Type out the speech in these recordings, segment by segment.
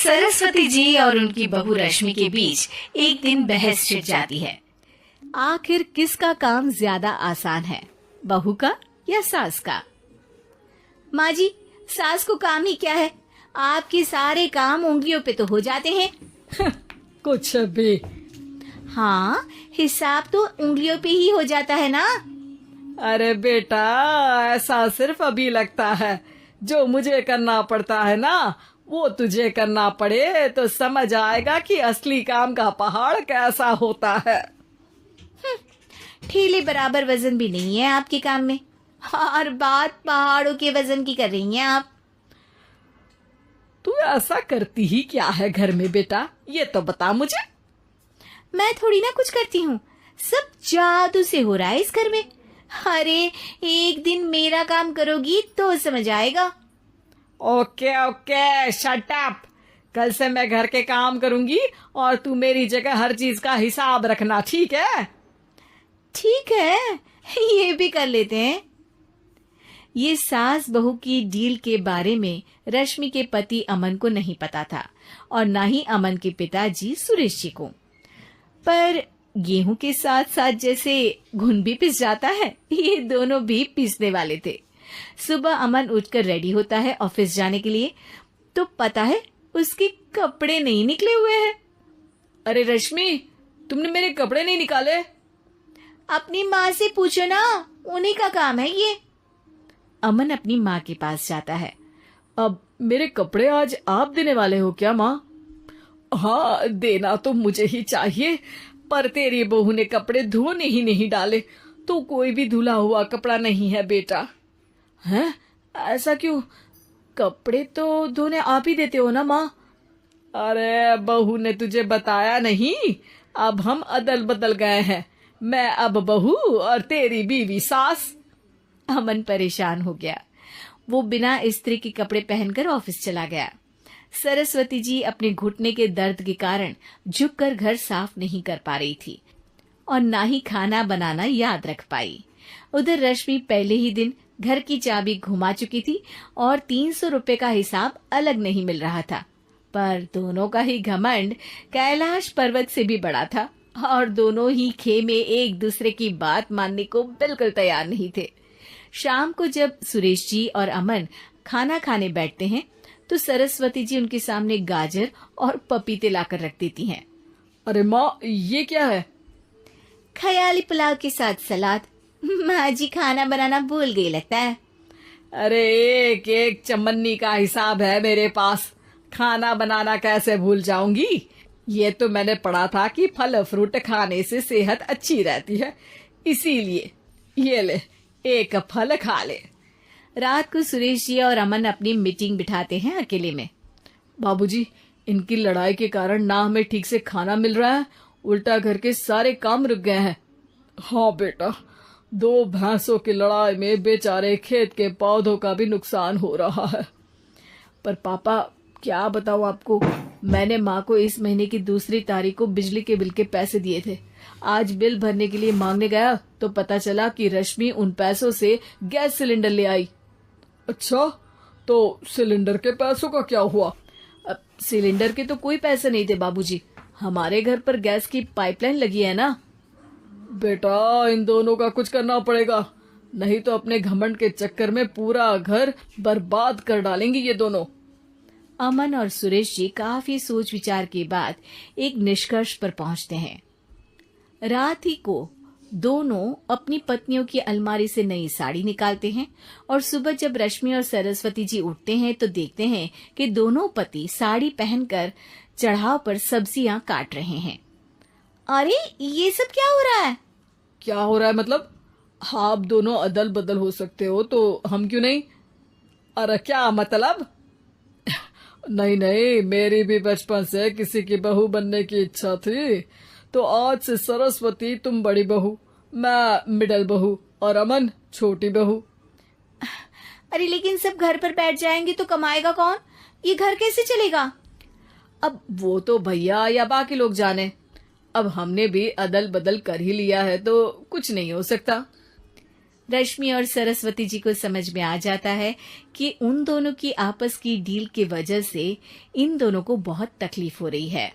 सरस्वती जी और उनकी बहू रश्मि के बीच एक दिन बहस छिड़ जाती है। आखिर किसका काम ज्यादा आसान है, बहू का या सास का? माँ जी, सास को काम ही क्या है, आपके सारे काम उंगलियों पे तो हो जाते हैं। कुछ भी। हाँ, हिसाब तो उंगलियों पे ही हो जाता है ना। अरे बेटा, ऐसा सिर्फ अभी लगता है। जो मुझे करना पड़ता है ना, वो तुझे करना पड़े तो समझ आएगा कि असली काम का पहाड़ कैसा होता है। ठेले बराबर वजन भी नहीं है आपके काम में, और बात पहाड़ों के वजन की कर रही हैं आप। तू ऐसा करती ही क्या है घर में बेटा, ये तो बता मुझे। मैं थोड़ी ना कुछ करती हूँ, सब जादू से हो रहा है इस घर में। अरे एक दिन मेरा काम करोगी तो समझ आएगा। Okay okay, shut up. कल से मैं घर के काम करूंगी और तू मेरी जगह हर चीज का हिसाब रखना, ठीक है? ठीक है, ये भी कर लेते हैं। ये सास बहू की डील के बारे में रश्मि के पति अमन को नहीं पता था, और ना ही अमन के पिताजी सुरेश जी को। पर गेहूं के साथ साथ जैसे घुन भी पिस जाता है, ये दोनों भी पिसने वाले थे। सुबह अमन उठकर रेडी होता है ऑफिस जाने के लिए, तो पता है उसके कपड़े नहीं निकले हुए हैं। अरे रश्मि, तुमने मेरे कपड़े नहीं निकाले? अपनी माँ से पूछो ना, उन्हीं का काम है ये। अमन अपनी माँ के पास जाता है। अब मेरे कपड़े आज आप देने वाले हो क्या माँ? हाँ, देना तो मुझे ही चाहिए, पर तेरी बहू ने कपड़े धोने ही नहीं डाले, तो कोई भी धुला हुआ कपड़ा नहीं है बेटा। हैं? ऐसा क्यों? कपड़े तो धोने आप ही देते हो ना माँ? अरे बहू ने तुझे बताया नहीं, अब हम अदल बदल गए हैं। मैं अब बहू और तेरी बीवी सास। अमन परेशान हो गया। वो बिना इस्त्री के कपड़े पहनकर ऑफिस चला गया। सरस्वती जी अपने घुटने के दर्द के कारण झुककर घर साफ नहीं कर पा रही थी, और ना ही खाना बनाना याद रख पाई। उधर रश्मि पहले ही दिन घर की चाबी घुमा चुकी थी और 300 रुपए का हिसाब अलग नहीं मिल रहा था। पर दोनों का ही घमंड कैलाश पर्वत से भी बड़ा था, और दोनों ही खेमे एक दूसरे की बात मानने को बिल्कुल तैयार नहीं थे। शाम को जब सुरेश जी और अमन खाना खाने बैठते हैं, तो सरस्वती जी उनके सामने गाजर और पपीते लाकर रख देती हैं। अरे माँ, ये क्या है? ख्याली पुलाव के साथ सलाद। माँ जी खाना बनाना भूल गई लगता है। अरे एक एक चमन्नी का हिसाब है मेरे पास, खाना बनाना कैसे भूल जाऊंगी? ये तो मैंने पढ़ा था कि फल फ्रूट खाने से सेहत अच्छी रहती है, इसीलिए ये ले, एक फल खा ले। रात को सुरेश जी और अमन अपनी मीटिंग बिठाते हैं अकेले में। बाबूजी, इनकी लड़ाई के कारण ना हमें ठीक से खाना मिल रहा है, उल्टा घर के सारे काम रुक गए हैं। हाँ बेटा, 2 भैंसों की लड़ाई में बेचारे खेत के पौधों का भी नुकसान हो रहा है। पर पापा, क्या बताऊं आपको, मैंने माँ को इस महीने की 2 तारीख को बिजली के बिल के पैसे दिए थे। आज बिल भरने के लिए मांगने गया तो पता चला कि रश्मि उन पैसों से गैस सिलेंडर ले आई। अच्छा, तो सिलेंडर के पैसों का क्या हुआ? अब सिलेंडर के तो कोई पैसे नहीं थे बाबूजी, हमारे घर पर गैस की पाइपलाइन लगी है ना। बेटा, इन दोनों का कुछ करना पड़ेगा, नहीं तो अपने घमंड के चक्कर में पूरा घर बर्बाद कर डालेंगे ये दोनों। अमन और सुरेश जी काफी सोच विचार के बाद एक निष्कर्ष पर पहुंचते हैं। रात ही को दोनों अपनी पत्नियों की अलमारी से नई साड़ी निकालते हैं, और सुबह जब रश्मि और सरस्वती जी उठते हैं तो देखते हैं कि दोनों पति साड़ी पहनकर चढ़ाव पर सब्जियां काट रहे हैं। अरे ये सब क्या हो रहा है? क्या हो रहा है मतलब? हाँ, आप दोनों अदल बदल हो सकते हो तो हम क्यों नहीं? अरे क्या मतलब? नहीं नहीं, मेरी भी बचपन से किसी की बहू बनने की इच्छा थी, तो आज से सरस्वती तुम बड़ी बहू, मैं मिडल बहू और अमन छोटी बहू। अरे लेकिन सब घर पर बैठ जाएंगे तो कमाएगा कौन? ये घर कैसे चलेगा? अब वो तो भैया या बाकी लोग जाने, अब हमने भी अदल बदल कर ही लिया है तो कुछ नहीं हो सकता। रश्मि और सरस्वती जी को समझ में आ जाता है कि उन दोनों की आपस की डील की वजह से इन दोनों को बहुत तकलीफ हो रही है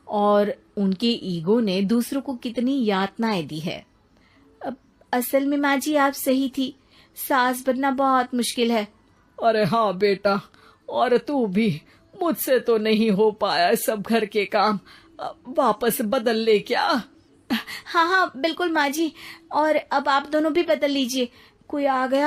और उनके ईगो ने दूसरों को कितनी यातनाएं दी है। अब असल में माँ जी आप सही थी, सास बनना बहुत मुश्किल है। अरे हाँ बेटा, और तू भी, मुझसे तो नहीं हो पाया सब घर के काम, वापस बदल ले क्या? हाँ हाँ बिल्कुल माँ जी, और अब आप दोनों भी बदल लीजिए। कोई आ गया